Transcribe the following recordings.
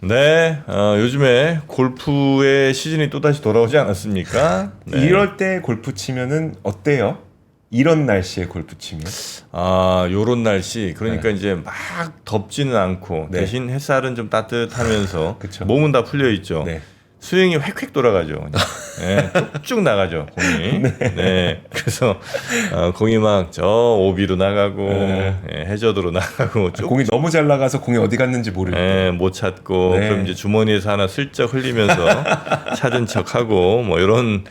네, 요즘에 골프의 시즌이 또다시 돌아오지 않았습니까? 네. 이럴 때 골프 치면은 어때요? 이런 날씨에 골프 치면? 요런 날씨. 그러니까 이제 막 덥지는 않고 네. 대신 햇살은 좀 따뜻하면서 그쵸. 몸은 다 풀려 있죠. 네. 스윙이 획획 돌아가죠. 네, 쭉쭉 나가죠, 공이. 네. 그래서 공이 막 저 오비로 나가고 해저드로 나가고 쭉 공이 너무 잘 나가서 공이 어디 갔는지 모르고. 못 찾고 네. 그럼 이제 주머니에서 하나 슬쩍 흘리면서 찾은 척하고 뭐 이런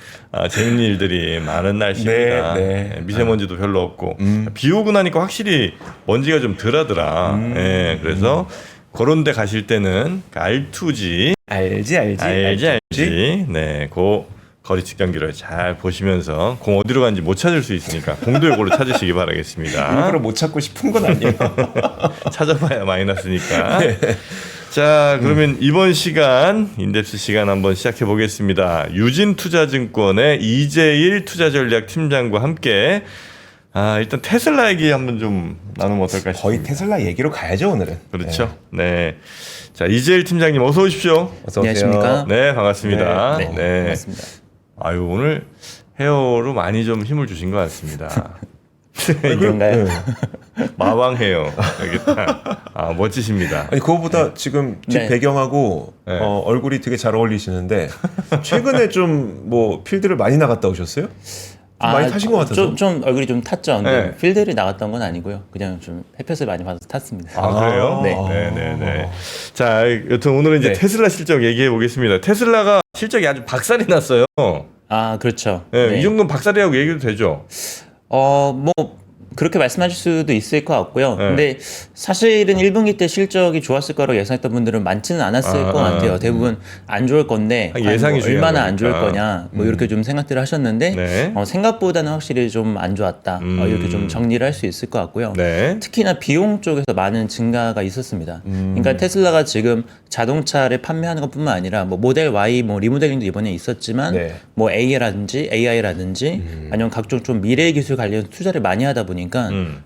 재밌는 일들이 많은 날씨입니다. 네. 미세먼지도 별로 없고 비 오고 나니까 확실히 먼지가 좀 덜하더라. 그래서 그런 데 가실 때는 R2G 알지. 알지. 네, 그 거리측 경기를 잘 보시면서 공 어디로 가는지 못 찾을 수 있으니까 공도 요걸로 찾으시기 바라겠습니다. 일부러 못 찾고 싶은 건 아니에요. 찾아봐야 마이너스니까. 자, 그러면 이번 시간 인덱스 시간 한번 시작해 보겠습니다. 유진투자증권의 이재일 투자전략 팀장과 함께 일단 테슬라 얘기 한번 좀 나누면 어떨까 싶습니다. 거의 테슬라 얘기로 가야죠 오늘은. 그렇죠. 네. 자, 이재일 팀장님 어서 오십시오. 어서 오세요. 안녕하십니까? 네, 반갑습니다. 네, 반갑습니다. 아유, 오늘 헤어로 많이 좀 힘을 주신 것 같습니다. 그런가요? 마왕 헤어. 여기 딱. 멋지십니다. 아니 그거보다 지금 뒷 네. 배경하고 네. 얼굴이 되게 잘 어울리시는데 최근에 좀 뭐 필드를 많이 나갔다 오셨어요? 좀 많이 타신 것 같아서. 좀 얼굴이 좀 탔죠. 근데 네. 필드를 나갔던 건 아니고요. 그냥 좀 햇볕을 많이 받아서 탔습니다. 그래요? 네. 네네네. 자, 여튼 오늘은 이제 네. 테슬라 실적 얘기해 보겠습니다. 테슬라가 실적이 아주 박살이 났어요. 그렇죠. 네, 네. 이 정도는 박살이라고 얘기해도 되죠. 뭐 그렇게 말씀하실 수도 있을 것 같고요. 네. 근데 사실은 1분기 때 실적이 좋았을 거라고 예상했던 분들은 많지는 않았을 것 같아요. 대부분 안 좋을 건데 예상이 뭐 얼마나 중요한 안 좋을 거니까. 거냐 뭐 이렇게 좀 생각들을 하셨는데 네. 생각보다는 확실히 좀 안 좋았다. 이렇게 좀 정리를 할 수 있을 것 같고요. 네. 특히나 비용 쪽에서 많은 증가가 있었습니다. 그러니까 테슬라가 지금 자동차를 판매하는 것뿐만 아니라 뭐 모델 Y 뭐 리모델링도 이번에 있었지만 네. 뭐 AI라든지 아니면 각종 좀 미래 기술 관련 투자를 많이 하다 보니까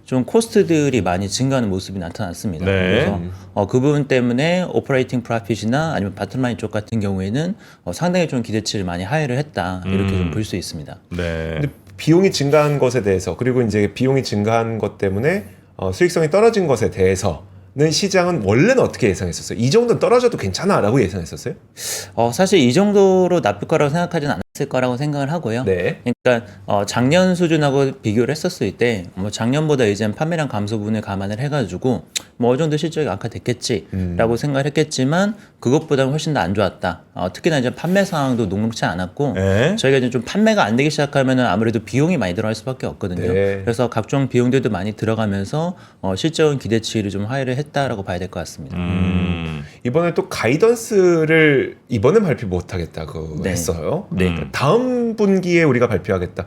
좀 코스트들이 많이 증가하는 모습이 나타났습니다. 네. 그래서 그 부분 때문에 오퍼레이팅 프로핏이나 아니면 바텀라인 쪽 같은 경우에는 상당히 좀 기대치를 많이 하회를 했다 이렇게 좀 볼 수 있습니다. 네. 근데 비용이 증가한 것에 대해서 그리고 이제 비용이 증가한 것 때문에 수익성이 떨어진 것에 대해서는 시장은 원래는 어떻게 예상했었어요? 이 정도는 떨어져도 괜찮아라고 예상했었어요? 사실 이 정도로 나쁠 거라고 생각하지는 않았을 거라고 생각을 하고요. 네. 그러니까 작년 수준하고 비교를 했었을 때 뭐 작년보다 이제 판매량 감소 부분을 감안을 해가지고 뭐 어느 정도 실적이 악화됐겠지라고 생각을 했겠지만 그것보다는 훨씬 더 안 좋았다. 특히나 이제 판매 상황도 녹록치 않았고 네. 저희가 이제 좀 판매가 안 되기 시작하면은 아무래도 비용이 많이 들어갈 수밖에 없거든요. 네. 그래서 각종 비용들도 많이 들어가면서 실적은 기대치를 좀 하회를 했다라고 봐야 될 것 같습니다. 이번에 또 가이던스를 이번엔 발표 못하겠다고 네. 했어요. 네. 다음 분기에 우리가 발표하겠다.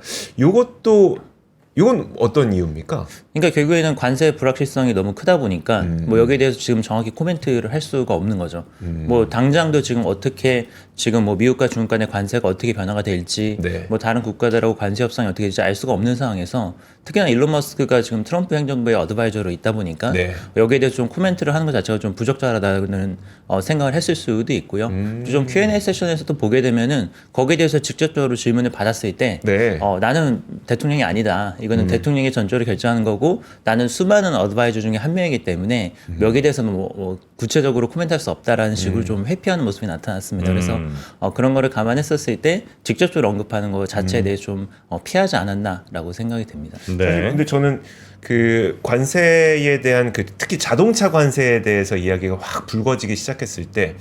이건 어떤 이유입니까? 그러니까 결국에는 관세 불확실성이 너무 크다 보니까 뭐 여기에 대해서 지금 정확히 코멘트를 할 수가 없는 거죠. 뭐 당장도 지금 어떻게 지금 뭐 미국과 중국 간의 관세가 어떻게 변화가 될지 네. 뭐 다른 국가들하고 관세 협상이 어떻게 될지 알 수가 없는 상황에서 특히나 일론 머스크가 지금 트럼프 행정부의 어드바이저로 있다 보니까 네. 여기에 대해서 좀 코멘트를 하는 것 자체가 좀 부적절하다는 생각을 했을 수도 있고요. 좀 Q&A 세션에서도 보게 되면은 거기에 대해서 직접적으로 질문을 받았을 때 네. 나는 대통령이 아니다. 이거는 대통령의 전조를 결정하는 거고 나는 수많은 어드바이저 중에 한 명이기 때문에 여기에 대해서는 뭐 구체적으로 코멘트할 수 없다라는 식으로 좀 회피하는 모습이 나타났습니다. 그래서 그런 거를 감안했었을 때 직접적으로 언급하는 것 자체에 대해 좀 피하지 않았나라고 생각이 됩니다. 사실 네. 근데 저는 그 관세에 대한 특히 자동차 관세에 대해서 이야기가 확 불거지기 시작했을 때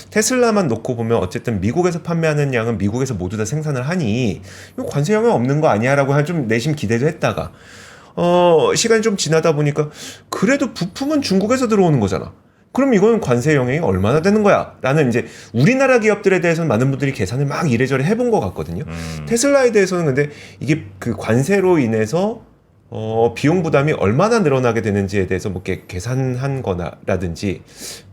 테슬라만 놓고 보면 어쨌든 미국에서 판매하는 양은 미국에서 모두 다 생산을 하니 이거 관세 영향 없는 거 아니야라고 한 좀 내심 기대도 했다가 시간이 좀 지나다 보니까 그래도 부품은 중국에서 들어오는 거잖아. 그럼 이건 관세 영향이 얼마나 되는 거야? 라는 이제 우리나라 기업들에 대해서는 많은 분들이 계산을 막 이래저래 해본 것 같거든요. 테슬라에 대해서는 근데 이게 그 관세로 인해서 비용 부담이 얼마나 늘어나게 되는지에 대해서 뭐 이렇게 계산한 거나라든지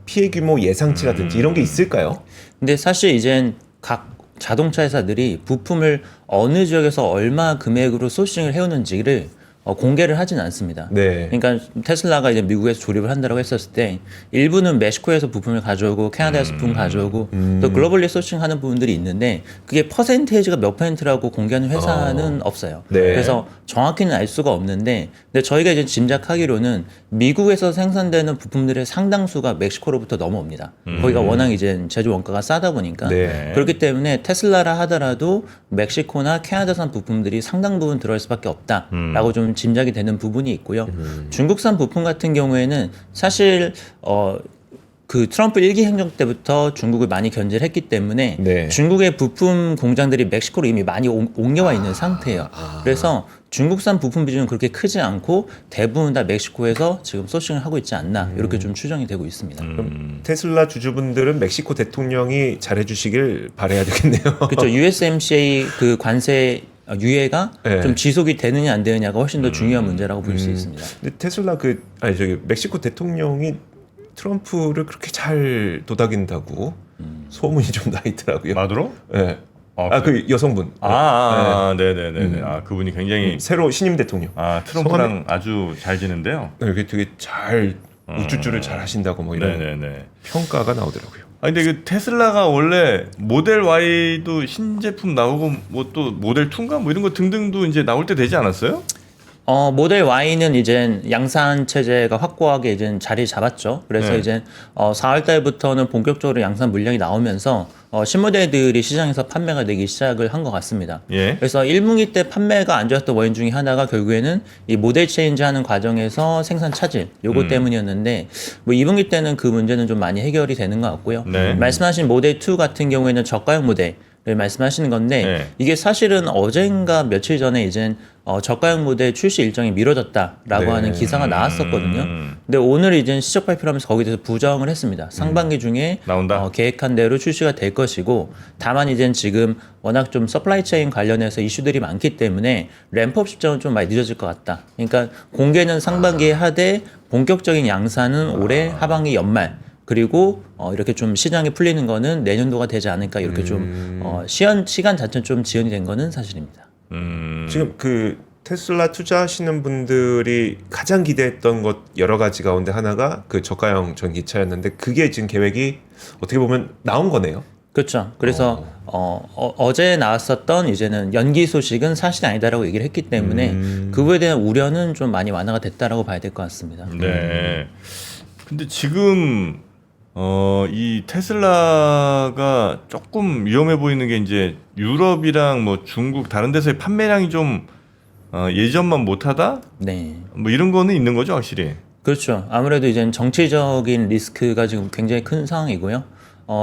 피해 규모 예상치라든지 이런 게 있을까요? 근데 사실 이젠 각 자동차 회사들이 부품을 어느 지역에서 얼마 금액으로 소싱을 해오는지를 공개를 하진 않습니다. 네. 그러니까 테슬라가 이제 미국에서 조립을 한다고 했었을 때 일부는 멕시코에서 부품을 가져오고 캐나다에서 부품 가져오고 또 글로벌리 소싱하는 부분들이 있는데 그게 퍼센테이지가 몇 퍼센트라고 공개하는 회사는 없어요. 네. 그래서 정확히는 알 수가 없는데 근데 저희가 이제 짐작하기로는 미국에서 생산되는 부품들의 상당수가 멕시코로부터 넘어옵니다. 거기가 워낙 이제 제조 원가가 싸다 보니까 네. 그렇기 때문에 테슬라라 하더라도 멕시코나 캐나다산 부품들이 상당 부분 들어갈 수밖에 없다라고 좀 짐작이 되는 부분이 있고요. 중국산 부품 같은 경우에는 사실 그 트럼프 1기 행정 때부터 중국을 많이 견제를 했기 때문에 네. 중국의 부품 공장들이 멕시코로 이미 많이 옮겨와 있는 상태예요. 그래서 중국산 부품 비중은 그렇게 크지 않고 대부분 다 멕시코에서 지금 소싱을 하고 있지 않나 이렇게 좀 추정이 되고 있습니다. 그럼 테슬라 주주분들은 멕시코 대통령이 잘해주시길 바라야 되겠네요. 그렇죠. USMCA 그 관세 유예가 네. 좀 지속이 되느냐 안 되느냐가 훨씬 더 중요한 문제라고 볼 수 있습니다. 근데 테슬라 멕시코 대통령이 트럼프를 그렇게 잘 도닥인다고 소문이 좀 나 있더라고요. 마두로? 네. 아, 그 여성분. 네네네. 아, 그분이 굉장히 새로 신임 대통령. 트럼프랑 아주 잘 지낸데요. 이렇게 되게 잘 우쭈쭈를 잘 하신다고 뭐 이런 네네네. 평가가 나오더라고요. 근데 그 테슬라가 원래 모델 Y도 신제품 나오고 뭐 또 모델 2인가 뭐 이런 거 등등도 이제 나올 때 되지 않았어요? 모델 Y는 이제 양산 체제가 확고하게 이제 자리 잡았죠. 그래서 네. 이제 4월 달부터는 본격적으로 양산 물량이 나오면서 신모델들이 시장에서 판매가 되기 시작을 한 것 같습니다. 예. 그래서 1분기 때 판매가 안 좋았던 원인 중에 하나가 결국에는 이 모델 체인지하는 과정에서 생산 차질 요거 때문이었는데 뭐 2분기 때는 그 문제는 좀 많이 해결이 되는 것 같고요. 네. 말씀하신 모델 2 같은 경우에는 저가형 모델 말씀하시는 건데 네. 이게 사실은 어젠가 며칠 전에 이젠 저가형 모델 출시 일정이 미뤄졌다라고 네. 하는 기사가 나왔었거든요. 근데 오늘 이제 시적 발표를 하면서 거기에 대해서 부정을 했습니다. 상반기 중에 나온다? 계획한 대로 출시가 될 것이고 다만 이젠 지금 워낙 좀 서플라이 체인 관련해서 이슈들이 많기 때문에 램프업 시점은 좀 많이 늦어질 것 같다. 그러니까 공개는 상반기에 하되 본격적인 양산은 올해 하반기 연말 그리고 이렇게 좀 시장이 풀리는 거는 내년도가 되지 않을까 이렇게 좀 시간 자체는 좀 지연이 된 거는 사실입니다. 지금 그 테슬라 투자하시는 분들이 가장 기대했던 것 여러 가지 가운데 하나가 그 저가형 전기차였는데 그게 지금 계획이 어떻게 보면 나온 거네요. 그렇죠. 그래서 어제 나왔었던 이제는 연기 소식은 사실이 아니다라고 얘기를 했기 때문에 그거에 대한 우려는 좀 많이 완화가 됐다라고 봐야 될 것 같습니다. 네. 근데 지금 이 테슬라가 조금 위험해 보이는 게 이제 유럽이랑 뭐 중국 다른 데서의 판매량이 좀 예전만 못하다? 네. 뭐 이런 거는 있는 거죠, 확실히. 그렇죠. 아무래도 이제 정치적인 리스크가 지금 굉장히 큰 상황이고요.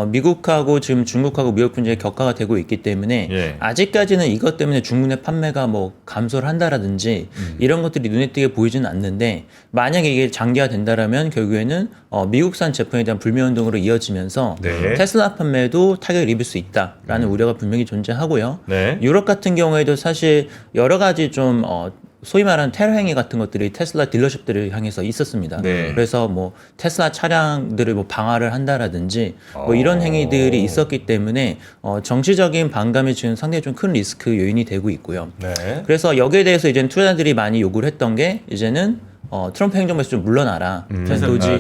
미국하고 지금 중국하고 무역 분쟁이 격화가 되고 있기 때문에 예. 아직까지는 이것 때문에 중국 내 판매가 뭐 감소를 한다라든지 이런 것들이 눈에 띄게 보이지는 않는데 만약에 이게 장기화된다라면 결국에는 미국산 제품에 대한 불매 운동으로 이어지면서 네. 테슬라 판매도 타격을 입을 수 있다라는 우려가 분명히 존재하고요. 네. 유럽 같은 경우에도 사실 여러 가지 좀 소위 말하는 테러 행위 같은 것들이 테슬라 딜러십들을 향해서 있었습니다. 네. 그래서 뭐 테슬라 차량들을 뭐 방화를 한다라든지 뭐 이런 행위들이 있었기 때문에 정치적인 반감이 지금 상당히 좀 큰 리스크 요인이 되고 있고요. 네. 그래서 여기에 대해서 이제 투자자들이 많이 요구를 했던 게 이제는 트럼프 행정부에서 좀 물러나라. 도지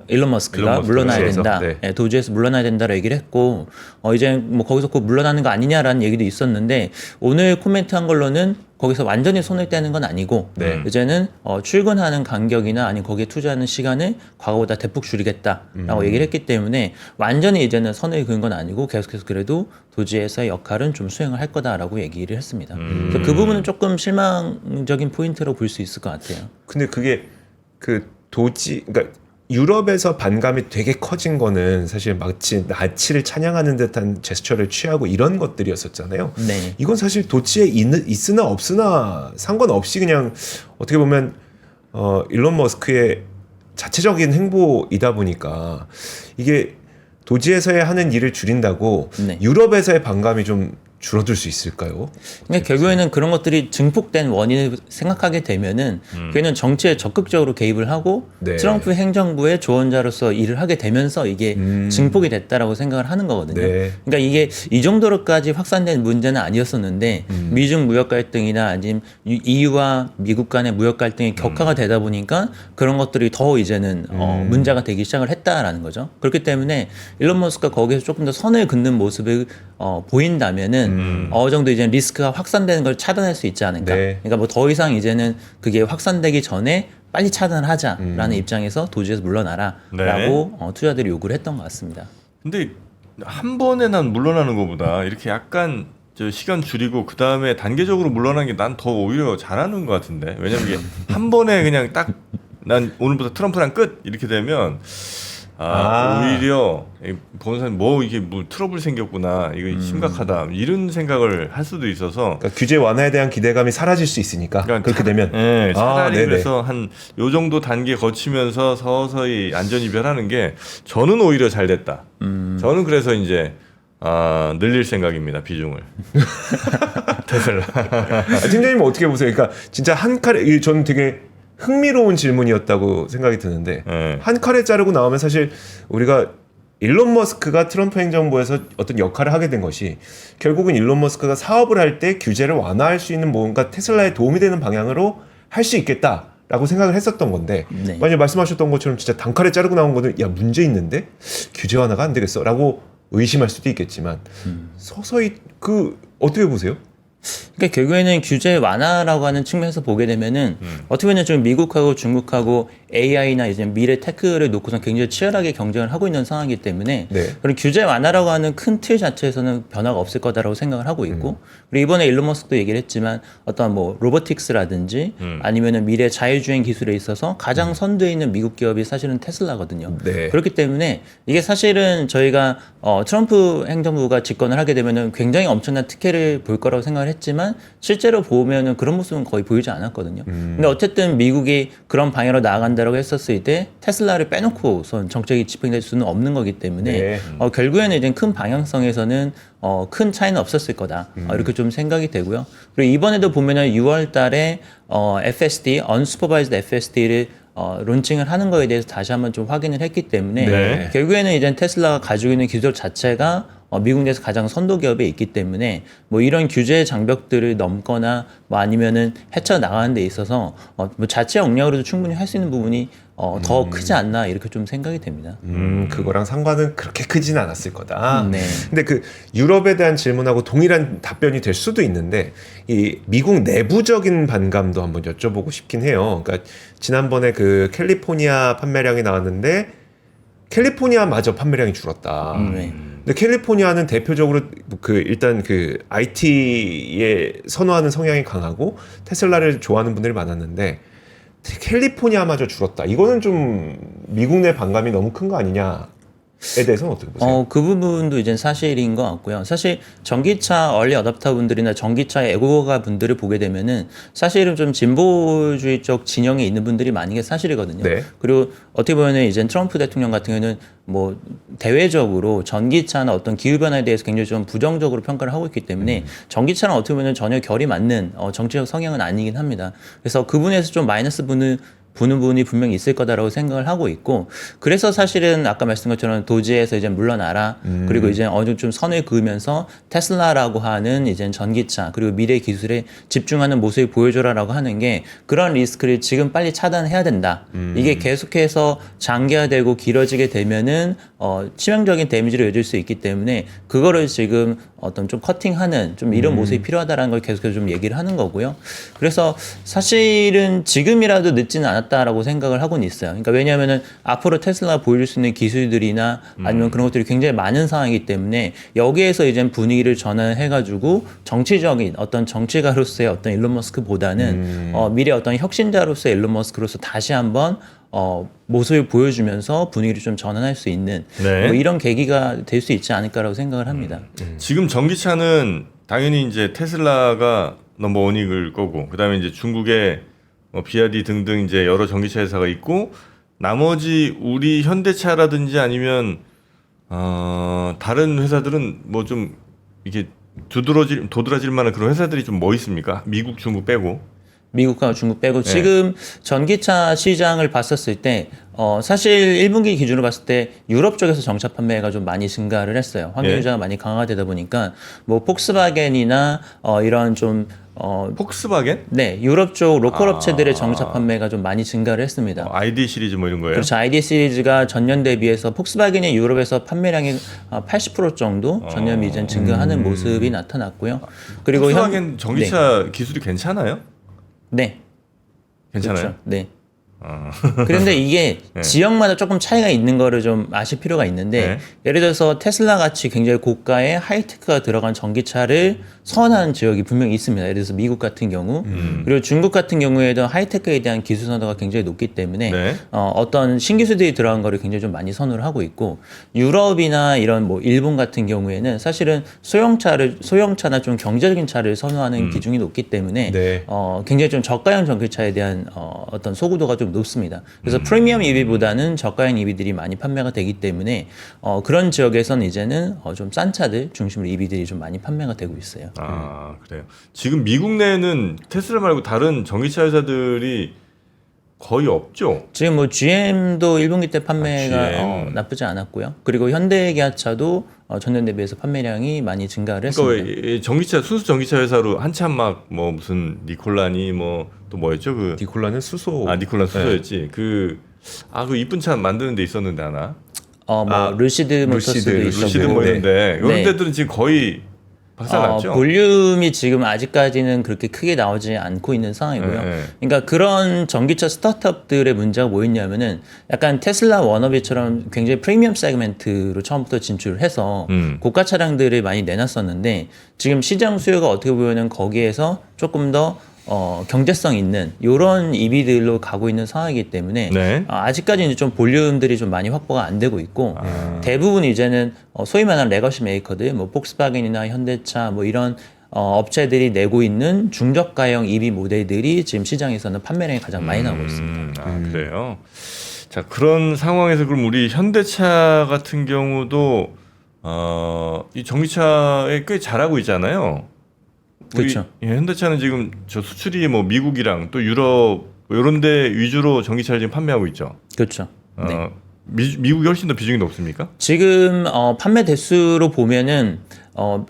일론 머스크가 물러나야 도지에서, 된다. 네. 네, 도지에서 물러나야 된다라고 얘기를 했고 이제 뭐 거기서 꼭 물러나는 거 아니냐라는 얘기도 있었는데 오늘 코멘트한 걸로는 거기서 완전히 손을 떼는 건 아니고 네. 이제는 출근하는 간격이나 아니면 거기에 투자하는 시간을 과거보다 대폭 줄이겠다라고 얘기를 했기 때문에 완전히 이제는 선을 그은 건 아니고 계속해서 그래도 도지에서의 역할은 좀 수행을 할 거다라고 얘기를 했습니다. 그래서 그 부분은 조금 실망적인 포인트로 볼 수 있을 것 같아요. 근데 그게 그 그러니까 유럽에서 반감이 되게 커진 거는 사실 마치 나치를 찬양하는 듯한 제스처를 취하고 이런 것들이었었잖아요. 네. 이건 사실 도치에 있으나 없으나 상관없이 그냥 어떻게 보면 일론 머스크의 자체적인 행보이다 보니까 이게 도지에서의 하는 일을 줄인다고 네. 유럽에서의 반감이 좀 줄어들 수 있을까요? 그러니까 결국에는 그런 것들이 증폭된 원인을 생각하게 되면은 걔는 정치에 적극적으로 개입을 하고 네. 트럼프 행정부의 조언자로서 일을 하게 되면서 이게 증폭이 됐다라고 생각을 하는 거거든요. 네. 그러니까 이게 이 정도로까지 확산된 문제는 아니었었는데 미중 무역 갈등이나 아니면 EU와 미국 간의 무역 갈등이 격화가 되다 보니까 그런 것들이 더 이제는 문제가 되기 시작을 했다라는 거죠. 그렇기 때문에 일론 머스크가 거기에서 조금 더 선을 긋는 모습을 보인다면은 어느 정도 이제 리스크가 확산되는 걸 차단할 수 있지 않을까. 네. 그러니까 뭐 더 이상 이제는 그게 확산되기 전에 빨리 차단하자라는 입장에서 도지에서 물러나라라고 투자들이 요구를 했던 것 같습니다. 근데 한 번에 난 물러나는 것보다 이렇게 약간 저 시간 줄이고 그 다음에 단계적으로 물러나는 게 난 더 오히려 잘하는 것 같은데. 왜냐면 이게 한 번에 그냥 딱 난 오늘부터 트럼프랑 끝 이렇게 되면 오히려 보는 사람이 뭐 이게 뭐 트러블 생겼구나 이거 심각하다 이런 생각을 할 수도 있어서 그러니까 규제 완화에 대한 기대감이 사라질 수 있으니까 그렇게 되면 네, 차라리 네네. 그래서 한 요 정도 단계 거치면서 서서히 안전이별하는 게 저는 오히려 잘 됐다. 저는 그래서 이제 늘릴 생각입니다 비중을. 테슬라. 팀장님은 어떻게 보세요? 그러니까 진짜 한 칼에 저는 되게 흥미로운 질문이었다고 생각이 드는데 네. 한 칼에 자르고 나오면 사실 우리가 일론 머스크가 트럼프 행정부에서 어떤 역할을 하게 된 것이 결국은 일론 머스크가 사업을 할 때 규제를 완화할 수 있는 뭔가 테슬라에 도움이 되는 방향으로 할 수 있겠다라고 생각을 했었던 건데 네. 만약 말씀하셨던 것처럼 진짜 단칼에 자르고 나온 거는 야 문제 있는데 규제 완화가 안 되겠어라고 의심할 수도 있겠지만 서서히 어떻게 보세요? 그러니까 결국에는 규제 완화라고 하는 측면에서 보게 되면은 어떻게 보면 좀 미국하고 중국하고 AI나 이제 미래 테크를 놓고선 굉장히 치열하게 경쟁을 하고 있는 상황이기 때문에 네. 그런 규제 완화라고 하는 큰 틀 자체에서는 변화가 없을 거다라고 생각을 하고 있고 그리고 이번에 일론 머스크도 얘기를 했지만 어떤 뭐 로보틱스라든지 아니면은 미래 자율주행 기술에 있어서 가장 선두에 있는 미국 기업이 사실은 테슬라거든요. 네. 그렇기 때문에 이게 사실은 저희가 트럼프 행정부가 집권을 하게 되면은 굉장히 엄청난 특혜를 볼 거라고 생각을 했지만 실제로 보면은 그런 모습은 거의 보이지 않았거든요. 근데 어쨌든 미국이 그런 방향으로 나아간다라고 했었을 때 테슬라를 빼놓고선 정책이 집행될 수는 없는 거기 때문에 네. 결국에는 이제 큰 방향성에서는 큰 차이는 없었을 거다. 이렇게 좀 생각이 되고요. 그리고 이번에도 보면은 6월 달에 FSD, Unsupervised FSD를 론칭을 하는 거에 대해서 다시 한번 좀 확인을 했기 때문에 네. 결국에는 이제 테슬라가 가지고 있는 기술 자체가 미국 내에서 가장 선도 기업에 있기 때문에 뭐 이런 규제 장벽들을 넘거나 뭐 아니면은 헤쳐나가는 데 있어서 뭐 자체 역량으로도 충분히 할 수 있는 부분이 더 크지 않나 이렇게 좀 생각이 됩니다. 그거랑 상관은 그렇게 크진 않았을 거다. 네. 근데 그 유럽에 대한 질문하고 동일한 답변이 될 수도 있는데 이 미국 내부적인 반감도 한번 여쭤보고 싶긴 해요. 그러니까 지난번에 그 캘리포니아 판매량이 나왔는데 캘리포니아마저 판매량이 줄었다. 네. 근데 캘리포니아는 대표적으로 일단 IT에 선호하는 성향이 강하고 테슬라를 좋아하는 분들이 많았는데 캘리포니아마저 줄었다. 이거는 좀 미국 내 반감이 너무 큰 거 아니냐에 대해서는 어떻게 보세요? 그 부분도 이제 사실인 것 같고요. 사실 전기차 얼리 어답터 분들이나 전기차 애국가 분들을 보게 되면은 사실은 좀 진보주의적 진영에 있는 분들이 많은 게 사실이거든요. 네. 그리고 어떻게 보면은 이제 트럼프 대통령 같은 경우는 뭐 대외적으로 전기차나 어떤 기후 변화에 대해서 굉장히 좀 부정적으로 평가를 하고 있기 때문에 전기차랑 어떻게 보면 전혀 결이 맞는 정치적 성향은 아니긴 합니다. 그래서 그 부분에서 좀 마이너스 부는 부분이 분명히 있을 거다라고 생각을 하고 있고 그래서 사실은 아까 말씀드린 것처럼 도지에서 이제 물러나라 그리고 이제 어느 정도 좀 선을 그으면서 테슬라라고 하는 이제 전기차 그리고 미래 기술에 집중하는 모습을 보여줘라라고 하는 게 그런 리스크를 지금 빨리 차단해야 된다. 이게 계속해서 장기화되고 길어지게 되면은 치명적인 데미지를 얻을 수 있기 때문에 그거를 지금 어떤 좀 커팅하는 좀 이런 모습이 필요하다라는 걸 계속해서 좀 얘기를 하는 거고요. 그래서 사실은 지금이라도 늦지는 않았다라고 생각을 하고는 있어요. 그러니까 왜냐하면은 앞으로 테슬라가 보여줄 수 있는 기술들이나 아니면 그런 것들이 굉장히 많은 상황이기 때문에 여기에서 이제 분위기를 전환해가지고 정치적인 어떤 정치가로서의 어떤 일론 머스크보다는 미래 어떤 혁신자로서의 일론 머스크로서 다시 한번 모습을 보여주면서 분위기를 좀 전환할 수 있는 네. 뭐 이런 계기가 될 수 있지 않을까라고 생각을 합니다. 지금 전기차는 당연히 이제 테슬라가 넘버원일 거고 그다음에 이제 중국의 비아디 등등 이제 여러 전기차 회사가 있고 나머지 우리 현대차라든지 아니면 다른 회사들은 뭐 좀 이게 도드라질 만한 그런 회사들이 좀 뭐 있습니까? 미국, 중국 빼고. 미국과 중국 빼고 네. 지금 전기차 시장을 봤었을 때 사실 1분기 기준으로 봤을 때 유럽 쪽에서 정차 판매가 좀 많이 증가를 했어요. 환경 예. 유지가 많이 강화되다 보니까 뭐 폭스바겐이나 이런 좀 폭스바겐? 네, 유럽 쪽 로컬 아. 업체들의 정차 판매가 좀 많이 증가를 했습니다. ID 시리즈 뭐 이런 거예요? 그렇죠. ID 시리즈가 전년 대비해서 폭스바겐이 유럽에서 판매량이 80% 정도 전년 비전 증가하는 모습이 나타났고요. 그리고 폭스바겐 전기차 기술이 괜찮아요? 네. 괜찮아요? 그렇죠. 네. 아. 그런데 이게 네. 지역마다 조금 차이가 있는 거를 좀 아실 필요가 있는데 네. 예를 들어서 테슬라 같이 굉장히 고가의 하이테크가 들어간 전기차를 선호하는 지역이 분명히 있습니다. 예를 들어서 미국 같은 경우 그리고 중국 같은 경우에도 하이테크에 대한 기술 선호가 굉장히 높기 때문에 네. 어떤 신기술들이 들어간 거를 굉장히 좀 많이 선호를 하고 있고 유럽이나 이런 뭐 일본 같은 경우에는 사실은 소형차나 좀 경제적인 차를 선호하는 기준이 높기 때문에 네. 굉장히 좀 저가형 전기차에 대한 어떤 소구도가 좀 높습니다. 그래서 프리미엄 EV보다는 저가형 EV들이 많이 판매가 되기 때문에 그런 지역에서는 이제는 좀 싼 차들 중심으로 EV들이 좀 많이 판매가 되고 있어요. 아, 그래요. 지금 미국 내에는 테슬라 말고 다른 전기차 회사들이 거의 없죠. 지금 뭐 GM도 1분기 때 판매가 GM. 나쁘지 않았고요. 그리고 현대기아차도 전년 대비해서 판매량이 많이 증가를 그러니까 했습니다. 왜 이 전기차 순수 전기차 회사로 한참 막 뭐 무슨 니콜라니 뭐 또 뭐였죠? 그 니콜라는 수소. 니콜라 수소였지. 그 이쁜 차 만드는 데 있었는데 하나. 루시드 모터스도 루시드, 있었고 루시드 뭐 있는데 이런 네. 데들은 지금 거의 박살났죠. 볼륨이 지금 아직까지는 그렇게 크게 나오지 않고 있는 상황이고요. 네. 그러니까 그런 전기차 스타트업들의 문제가 뭐였냐면은 약간 테슬라 워너비처럼 굉장히 프리미엄 세그멘트로 처음부터 진출을 해서 고가 차량들을 많이 내놨었는데 지금 시장 수요가 어떻게 보면은 거기에서 조금 더 경제성 있는 이런 EV들로 가고 있는 상황이기 때문에 네. 아직까지는 좀 볼륨들이 좀 많이 확보가 안 되고 있고 대부분 이제는 소위 말하는 레거시 메이커들, 뭐 폭스바겐이나 현대차 뭐 이런 업체들이 내고 있는 중저가형 EV 모델들이 지금 시장에서는 판매량이 가장 많이 나오고 있습니다. 그래요. 자, 그런 상황에서 그럼 우리 현대차 같은 경우도 이 전기차에 꽤 잘하고 있잖아요. 우리 그렇죠. 현대차는 지금 저 수출이 뭐 미국이랑 또 유럽 이런 데 위주로 전기차를 지금 판매하고 있죠. 그렇죠. 네. 미국이 훨씬 더 비중이 높습니까? 지금 판매 대수로 보면은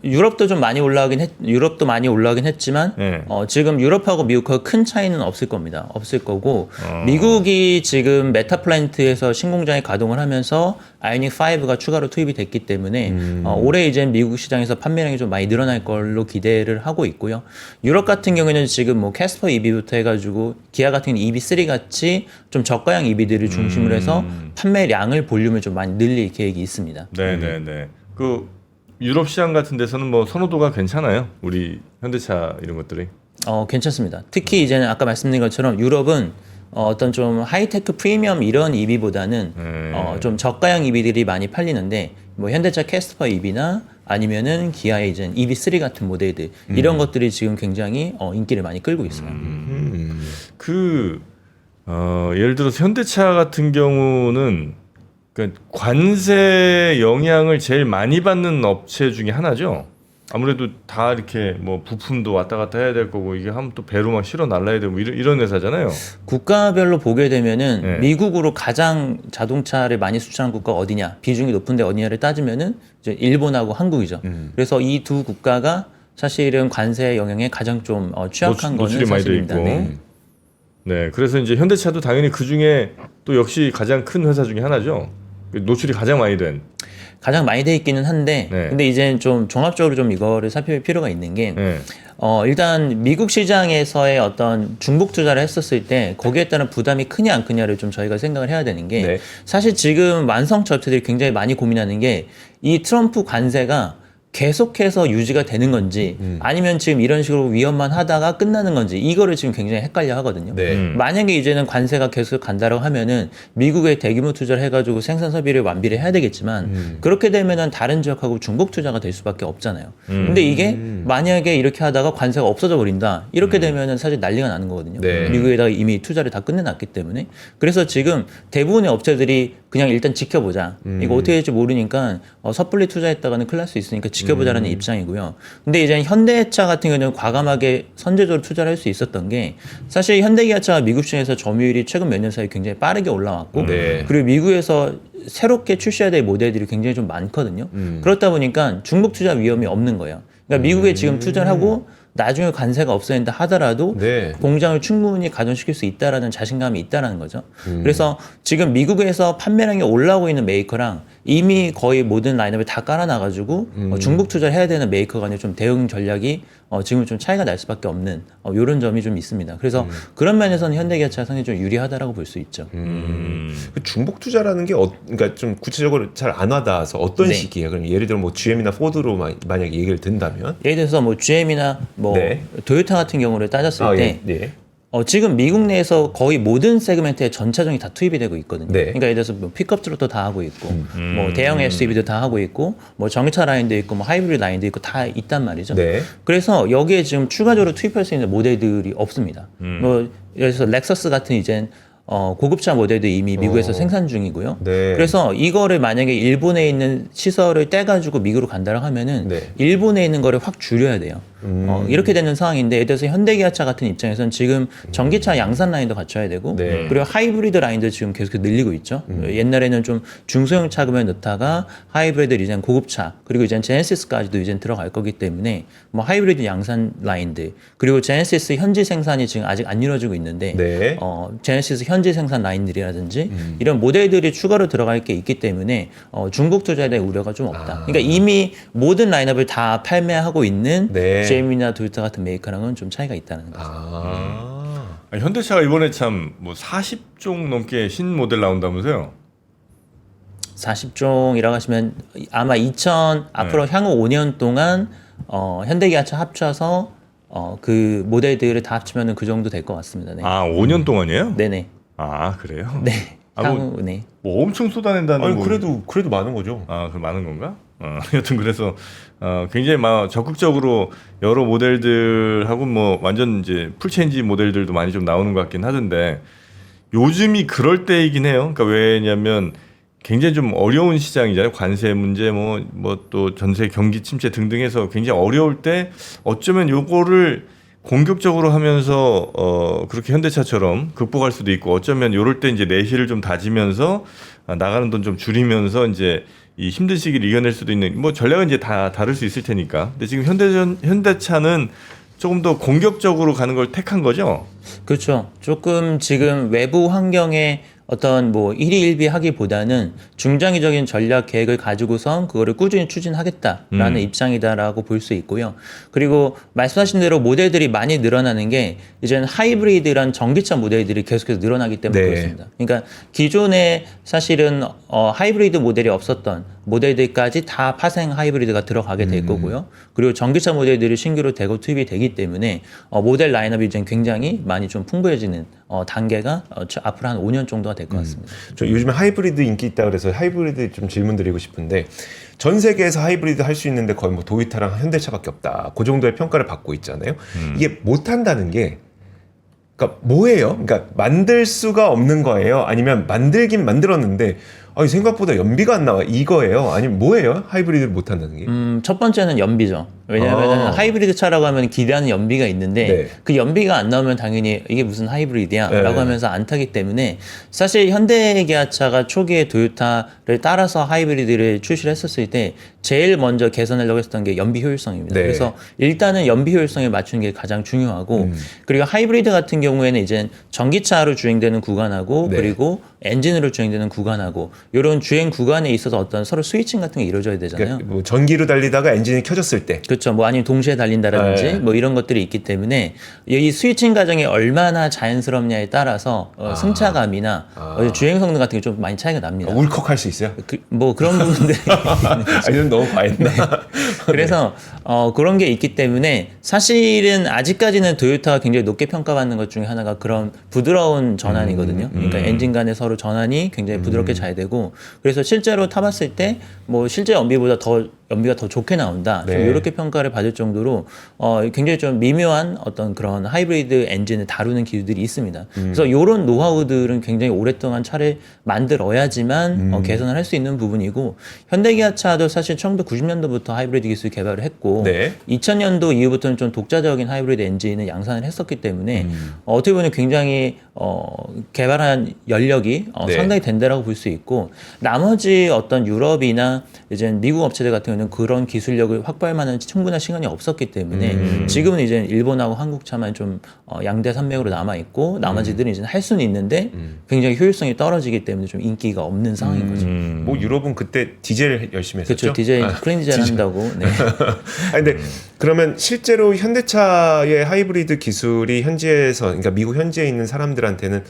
유럽도 많이 올라가긴 했지만 네. 지금 유럽하고 미국하고 큰 차이는 없을 겁니다. 없을 거고 미국이 지금 메타 플랜트에서 신공장에 가동을 하면서 아이오닉 5가 추가로 투입이 됐기 때문에 올해 이제 미국 시장에서 판매량이 좀 많이 늘어날 걸로 기대를 하고 있고요. 유럽 같은 경우에는 지금 뭐 캐스퍼 EV부터 해가지고 기아 같은 경우는 EV3 같이 좀 저가형 EV들을 중심으로 해서 판매량을 볼륨을 좀 많이 늘릴 계획이 있습니다. 네네네. 그 유럽 시장 같은 데서는 뭐 선호도가 괜찮아요. 우리 현대차 이런 것들이. 괜찮습니다. 특히 이제는 아까 말씀드린 것처럼 유럽은 어떤 좀 하이테크 프리미엄 이런 EV보다는 좀 저가형 EV들이 많이 팔리는데 뭐 현대차 캐스퍼 EV나 아니면은 기아의 이제 EV3 같은 모델들 이런 것들이 지금 굉장히 인기를 많이 끌고 있어요. 예를 들어서 현대차 같은 경우는 그러니까 관세 영향을 제일 많이 받는 업체 중에 하나죠. 아무래도 다 이렇게 뭐 부품도 왔다 갔다 해야 될 거고 이게 하면 또 배로 막 실어 날라야 되고 이런 회사잖아요. 국가별로 보게 되면은 네. 미국으로 가장 자동차를 많이 수출하는 국가 어디냐, 비중이 높은데 어디냐를 따지면은 이제 일본하고 한국이죠. 그래서 이 두 국가가 사실은 관세 영향에 가장 좀 취약한 노출이 거는 많이 돼 사실입니다. 있고. 네. 네, 그래서 이제 현대차도 당연히 그 중에 또 역시 가장 큰 회사 중에 하나죠. 노출이 가장 많이 된. 가장 많이 돼 있기는 한데, 네. 근데 이제 좀 종합적으로 좀 이거를 살펴볼 필요가 있는 게, 네. 일단 미국 시장에서의 어떤 중복 투자를 했었을 때 거기에 따른 부담이 크냐 안 크냐를 좀 저희가 생각을 해야 되는 게, 네. 사실 지금 완성차 업체들이 굉장히 많이 고민하는 게 이 트럼프 관세가 계속해서 유지가 되는 건지 아니면 지금 이런 식으로 위협만 하다가 끝나는 건지 이거를 지금 굉장히 헷갈려 하거든요. 네. 만약에 이제는 관세가 계속 간다라고 하면은 미국에 대규모 투자를 해가지고 생산 설비를 완비를 해야 되겠지만 그렇게 되면은 다른 지역하고 중복 투자가 될 수밖에 없잖아요. 근데 이게 만약에 이렇게 하다가 관세가 없어져 버린다 이렇게 되면은 사실 난리가 나는 거거든요. 네. 미국에다가 이미 투자를 다 끝내놨기 때문에 그래서 지금 대부분의 업체들이 그냥 일단 지켜보자. 이거 어떻게 될지 모르니까 섣불리 투자했다가는 큰일 날 수 있으니까 지켜보자라는 입장이고요. 근데 이제 현대차 같은 경우는 과감하게 선제적으로 투자를 할 수 있었던 게 사실 현대기아차가 미국 시장에서 점유율이 최근 몇 년 사이 굉장히 빠르게 올라왔고 네. 그리고 미국에서 새롭게 출시해야 될 모델들이 굉장히 좀 많거든요. 그렇다 보니까 중국 투자 위험이 없는 거예요. 그러니까 미국에 지금 투자를 하고 나중에 관세가 없어진다 하더라도 네. 공장을 충분히 가동시킬 수 있다라는 자신감이 있다라는 거죠. 그래서 지금 미국에서 판매량이 올라오고 있는 메이커랑 이미 거의 모든 라인업을 다 깔아놔가지고 중국 투자를 해야 되는 메이커 간의 좀 대응 전략이 지금 좀 차이가 날 수밖에 없는 이런 점이 좀 있습니다. 그래서 그런 면에서는 현대기아차가 상당히 좀 유리하다라고 볼 수 있죠. 그 중복 투자라는 게 그러니까 좀 구체적으로 잘 안 와닿아서 어떤 네. 시기예요? 그럼 예를 들어 뭐 GM이나 포드로 만약에 얘기를 든다면 예를 들어서 뭐 GM이나 뭐 네. 도요타 같은 경우를 따졌을 때 예. 예. 지금 미국 내에서 거의 모든 세그멘트에 전 차종이 다 투입이 되고 있거든요. 네. 그러니까 예를 들어서 뭐 픽업 트럭도 다 하고 있고, 뭐 대형 SUV도 다 하고 있고, 뭐 전기차 라인도 있고, 뭐 하이브리드 라인도 있고 다 있단 말이죠. 네. 그래서 여기에 지금 추가적으로 투입할 수 있는 모델들이 없습니다. 뭐 예를 들어서 렉서스 같은 이젠 고급차 모델도 이미 미국에서 생산 중이고요. 네. 그래서 이거를 만약에 일본에 있는 시설을 떼가지고 미국으로 간다고 하면은 네. 일본에 있는 거를 확 줄여야 돼요. 이렇게 되는 상황인데 예를 들어서 현대기아차 같은 입장에서는 지금 전기차 양산 라인도 갖춰야 되고 네. 그리고 하이브리드 라인도 지금 계속 늘리고 있죠. 옛날에는 좀 중소형 차급에 넣다가 하이브리드 이제 고급차 그리고 이제 제네시스까지도 이제 들어갈 거기 때문에 뭐 하이브리드 양산 라인들 그리고 제네시스 현지 생산이 지금 아직 안 이루어지고 있는데 네. 제네시스 현지 생산 라인들이라든지 이런 모델들이 추가로 들어갈 게 있기 때문에 중국 투자에 대한 우려가 좀 없다. 그러니까 이미 모든 라인업을 다 판매하고 있는 네. GM이나 도요타 같은 메이커랑은 좀 차이가 있다는 거죠. 현대차가 이번에 참 뭐 40종 넘게 신 모델 나온다면서요? 40종이라고 하시면 아마 앞으로 향후 5년 동안 현대기아차 합쳐서 그 모델들을 다 합치면 그 정도 될 것 같습니다. 네. 아 5년 동안이에요? 네네. 아 그래요? 네. 아, 향후 네. 뭐 엄청 쏟아낸다는 아니 뭐- 그래도 많은 거죠. 그 많은 건가? 여튼 그래서 굉장히 막 적극적으로 여러 모델들하고 뭐 완전 이제 풀체인지 모델들도 많이 좀 나오는 것 같긴 하던데 요즘이 그럴 때이긴 해요. 그러니까 왜냐면 굉장히 좀 어려운 시장이잖아요. 관세 문제 뭐 또 전세 경기 침체 등등 해서 굉장히 어려울 때 어쩌면 요거를 공격적으로 하면서 그렇게 현대차처럼 극복할 수도 있고 어쩌면 요럴 때 이제 내실을 좀 다지면서 나가는 돈 좀 줄이면서 이제 이 힘든 시기를 이겨낼 수도 있는 뭐 전략은 이제 다 다를 수 있을 테니까. 근데 지금 현대차는 조금 더 공격적으로 가는 걸 택한 거죠. 그렇죠. 조금 지금 외부 환경에 어떤 뭐 일희일비하기보다는 중장기적인 전략 계획을 가지고선 그거를 꾸준히 추진하겠다라는 입장이다라고 볼 수 있고요. 그리고 말씀하신 대로 모델들이 많이 늘어나는 게 이제는 하이브리드란 전기차 모델들이 계속해서 늘어나기 때문에 네. 그렇습니다. 그러니까 기존에 사실은 하이브리드 모델이 없었던 모델들까지 다 파생 하이브리드가 들어가게 될 거고요. 그리고 전기차 모델들이 신규로 대거 투입이 되기 때문에 모델 라인업이 이제 굉장히 많이 좀 풍부해지는 단계가 앞으로 한 5년 정도가 될 것 같습니다. 저 요즘에 하이브리드 인기 있다 그래서 하이브리드 좀 질문 드리고 싶은데 전 세계에서 하이브리드 할 수 있는데 거의 뭐 도요타랑 현대차밖에 없다. 그 정도의 평가를 받고 있잖아요. 이게 못한다는 게 그러니까 뭐예요? 그러니까 만들 수가 없는 거예요? 아니면 만들긴 만들었는데 생각보다 연비가 안 나와 이거예요? 아니면 뭐예요? 하이브리드를 못한다는 게? 첫 번째는 연비죠. 왜냐하면 하이브리드 차라고 하면 기대하는 연비가 있는데 네. 그 연비가 안 나오면 당연히 이게 무슨 하이브리드야 네. 라고 하면서 안 타기 때문에 사실 현대기아차가 초기에 도요타를 따라서 하이브리드를 출시를 했었을 때 제일 먼저 개선하려고 했었던 게 연비 효율성입니다. 네. 그래서 일단은 연비 효율성에 맞추는 게 가장 중요하고 그리고 하이브리드 같은 경우에는 이제 전기차로 주행되는 구간하고 네. 그리고 엔진으로 주행되는 구간하고 이런 주행 구간에 있어서 어떤 서로 스위칭 같은 게 이루어져야 되잖아요. 그러니까 뭐 전기로 달리다가 엔진이 켜졌을 때 그렇죠. 뭐 아니면 동시에 달린다라든지 네. 뭐 이런 것들이 있기 때문에 이 스위칭 과정이 얼마나 자연스럽냐에 따라서 승차감이나 주행 성능 같은 게 좀 많이 차이가 납니다. 울컥할 수 있어요? 뭐 그런 부분들이 이건 너무 과했나? 그래서 그런 게 있기 때문에 사실은 아직까지는 도요타가 굉장히 높게 평가받는 것 중에 하나가 그런 부드러운 전환이거든요. 그러니까 엔진 간의 서로 전환이 굉장히 부드럽게 잘 되고 그래서 실제로 타봤을 때 뭐 실제 연비보다 더 연비가 더 좋게 나온다. 좀 네. 이렇게 평가를 받을 정도로 굉장히 좀 미묘한 어떤 그런 하이브리드 엔진을 다루는 기술들이 있습니다. 그래서 이런 노하우들은 굉장히 오랫동안 차를 만들어야지만 개선을 할 수 있는 부분이고 현대기아차도 사실 1990년도부터 하이브리드 기술 개발을 했고 네. 2000년도 이후부터는 좀 독자적인 하이브리드 엔진을 양산을 했었기 때문에 어떻게 보면 굉장히 개발한 연력이 네. 상당히 된다라고 볼 수 있고 나머지 어떤 유럽이나 이제 미국 업체들 같은 경우는 그런 기술력을 확보할 만한 충분한 시간이 없었기 때문에 지금은 이제 일본하고 한국 차만 좀 양대 산맥으로 남아 있고 나머지들은 이제 할 수는 있는데 굉장히 효율성이 떨어지기 때문에 좀 인기가 없는 상황인 거죠. 뭐 유럽은 그때 디젤 열심히 했었죠. 그렇죠. 디젤 클린 디젤 한다고. 네. 아니 근데 그러면 실제로 현대차의 하이브리드 기술이 현지에서 그러니까 미국 현지에 있는 사람들한테는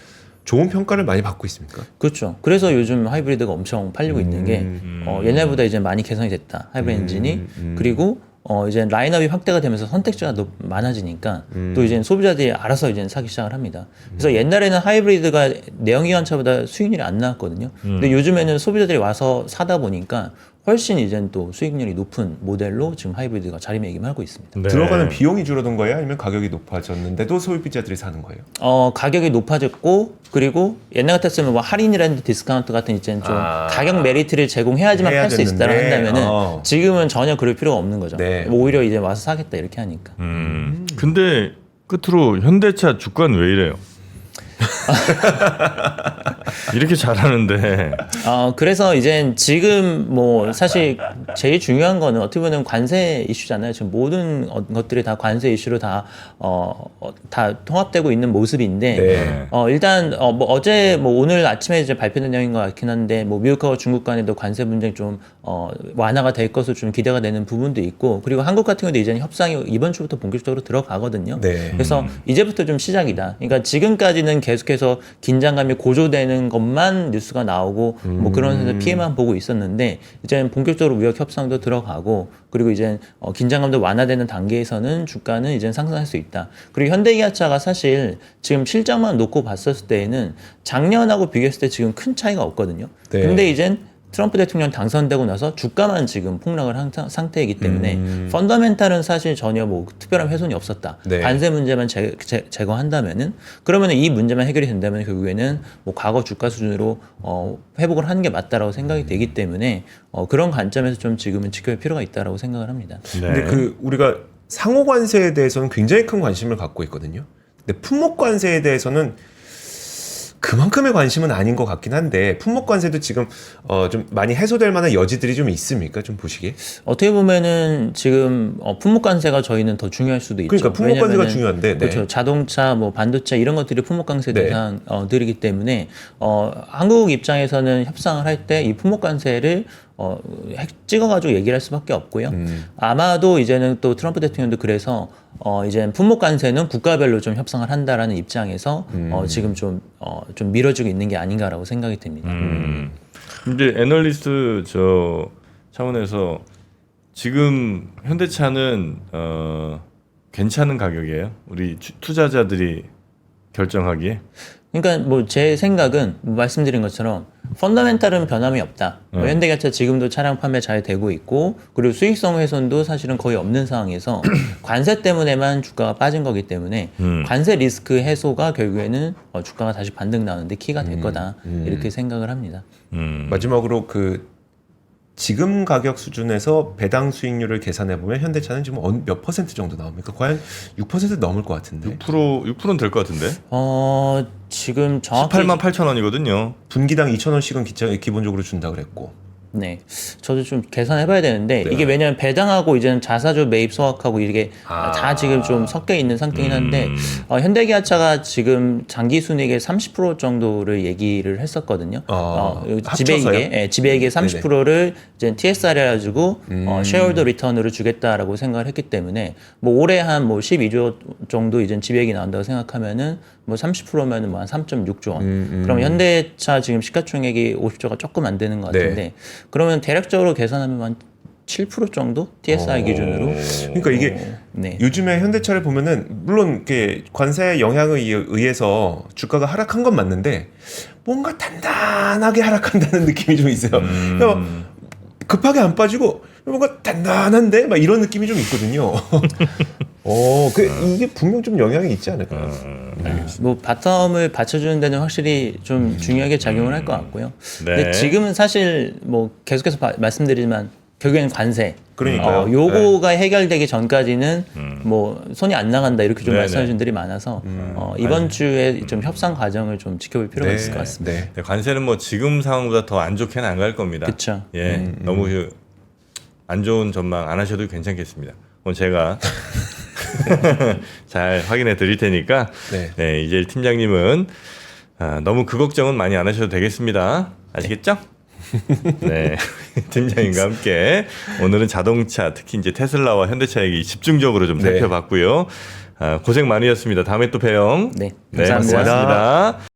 좋은 평가를 많이 받고 있습니까? 그렇죠. 그래서 요즘 하이브리드가 엄청 팔리고 있는 게 옛날보다 이제 많이 개선이 됐다. 하이브리드 엔진이 그리고 이제 라인업이 확대가 되면서 선택지가 많아지니까 또 이제 소비자들이 알아서 이제 사기 시작을 합니다. 그래서 옛날에는 하이브리드가 내연기관차보다 수익률이 안 나왔거든요. 근데 요즘에는 소비자들이 와서 사다 보니까 훨씬 이젠 또 수익률이 높은 모델로 지금 하이브리드가 자리매김하고 있습니다. 네. 들어가는 비용이 줄어든 거예요? 아니면 가격이 높아졌는데도 소비자들이 사는 거예요? 가격이 높아졌고 그리고 옛날 같았으면 뭐 할인이라든지 디스카운트 같은 이제는 좀 가격 메리트를 제공해야지만 해야 팔 수 있다고 되는데, 한다면은 지금은 전혀 그럴 필요가 없는 거죠. 네. 뭐 오히려 이제 와서 사겠다 이렇게 하니까. 근데 끝으로 현대차 주가는 왜 이래요? 이렇게 잘하는데. 그래서 이제 지금 뭐 사실 제일 중요한 거는 어떻게 보면 관세 이슈잖아요. 지금 모든 것들이 다 관세 이슈로 다 통합되고 있는 모습인데, 네. 일단 뭐 어제 뭐 오늘 아침에 이제 발표된 내용인 것 같긴 한데, 뭐 미국하고 중국 간에도 관세 분쟁 좀 완화가 될 것으로 좀 기대가 되는 부분도 있고, 그리고 한국 같은 경우도 이제 협상이 이번 주부터 본격적으로 들어가거든요. 네. 그래서 이제부터 좀 시작이다. 그러니까 지금까지는 계속해서 긴장감이 고조되는 것만 뉴스가 나오고 뭐 그런 데서 피해만 보고 있었는데 이제는 본격적으로 무역 협상도 들어가고 그리고 이제 긴장감도 완화되는 단계에서는 주가는 이제 상승할 수 있다. 그리고 현대기아차가 사실 지금 실적만 놓고 봤었을 때에는 작년하고 비교했을 때 지금 큰 차이가 없거든요. 네. 근데 이제 트럼프 대통령 당선되고 나서 주가만 지금 폭락을 한 상태이기 때문에 펀더멘탈은 사실 전혀 뭐 특별한 훼손이 없었다. 네. 관세 문제만 제거한다면은 그러면 이 문제만 해결이 된다면 결국에는 뭐 과거 주가 수준으로 회복을 하는 게 맞다라고 생각이 되기 때문에 그런 관점에서 좀 지금은 지켜볼 필요가 있다라고 생각을 합니다. 네. 근데 그 우리가 상호 관세에 대해서는 굉장히 큰 관심을 갖고 있거든요. 근데 품목 관세에 대해서는 그만큼의 관심은 아닌 것 같긴 한데 품목 관세도 지금 좀 많이 해소될 만한 여지들이 좀 있습니까? 좀 보시기에. 어떻게 보면은 지금 품목 관세가 저희는 더 중요할 수도 있죠. 그러니까 품목 관세가 왜냐면은 중요한데. 네. 그렇죠. 자동차, 뭐 반도체 이런 것들이 품목 관세 네. 대상들이기 때문에 한국 입장에서는 협상을 할 때 이 품목 관세를 찍어가지고 얘기를 할 수밖에 없고요. 아마도 이제는 또 트럼프 대통령도 그래서 이제 품목 관세는 국가별로 좀 협상을 한다라는 입장에서 지금 좀 미뤄지고 있는 게 아닌가라고 생각이 듭니다. 근데 애널리스트 저 차원에서 지금 현대차는 괜찮은 가격이에요. 우리 투자자들이 결정하기에. 그러니까 뭐 제 생각은 뭐 말씀드린 것처럼 펀더멘탈은 변함이 없다. 현대기아차 지금도 차량 판매 잘 되고 있고 그리고 수익성 훼손도 사실은 거의 없는 상황에서 관세 때문에만 주가가 빠진 거기 때문에 관세 리스크 해소가 결국에는 주가가 다시 반등 나오는데 키가 될 거다. 이렇게 생각을 합니다. 마지막으로 그 지금 가격 수준에서 배당 수익률을 계산해 보면 현대차는 지금 몇 퍼센트 정도 나옵니까? 과연 6% 넘을 것 같은데. 6%는 될 것 같은데. 지금 정확히 18만 8천 원이거든요. 분기당 2,000원씩은 기본적으로 준다 그랬고. 네, 저도 좀 계산해봐야 되는데 네. 이게 왜냐하면 배당하고 이제는 자사주 매입 소각하고 이게 다 지금 좀 섞여 있는 상태긴 한데 현대기아차가 지금 장기 순이익의 30% 정도를 얘기를 했었거든요. 지배이익의 30%를 이제 TSR 해가지고 쉐어홀더 리턴으로 주겠다라고 생각을 했기 때문에 뭐 올해 한 뭐 12조 정도 이제 지배이익이 나온다고 생각하면은 뭐 30%면은 뭐 한 3.6조 원. 그럼 현대차 지금 시가총액이 50조가 조금 안 되는 것 같은데. 네. 그러면 대략적으로 계산하면 한 7% 정도 TSI 기준으로. 그러니까 이게 네. 요즘에 현대차를 보면은 물론 이렇게 관세 영향에 의해서 주가가 하락한 건 맞는데 뭔가 단단하게 하락한다는 느낌이 좀 있어요. 그러니까 급하게 안 빠지고 뭔가 단단한데 막 이런 느낌이 좀 있거든요. 이게 분명 좀 영향이 있지 않을까요? 뭐 바텀을 받쳐주는 데는 확실히 좀 중요하게 작용을 할 것 같고요. 네. 근데 지금은 사실 뭐 계속해서 말씀드리지만 결국에는 관세. 그러니까요. 요거가 해결되기 전까지는 뭐 손이 안 나간다 이렇게 좀 네네. 말씀하신 분들이 많아서 이번 주에 좀 협상 과정을 좀 지켜볼 필요가 있을 것 같습니다. 네. 네, 관세는 뭐 지금 상황보다 더 안 좋게는 안 갈 겁니다. 그쵸. 예, 너무 안 좋은 전망 안 하셔도 괜찮겠습니다. 오늘 제가 잘 확인해 드릴 테니까 네. 네, 이제 팀장님은 너무 그 걱정은 많이 안 하셔도 되겠습니다. 아시겠죠? 네, 팀장님과 함께 오늘은 자동차 특히 이제 테슬라와 현대차 얘기 집중적으로 좀 네. 살펴봤고요. 고생 많으셨습니다. 다음에 또 봬요. 네, 네, 감사합니다. 고맙습니다.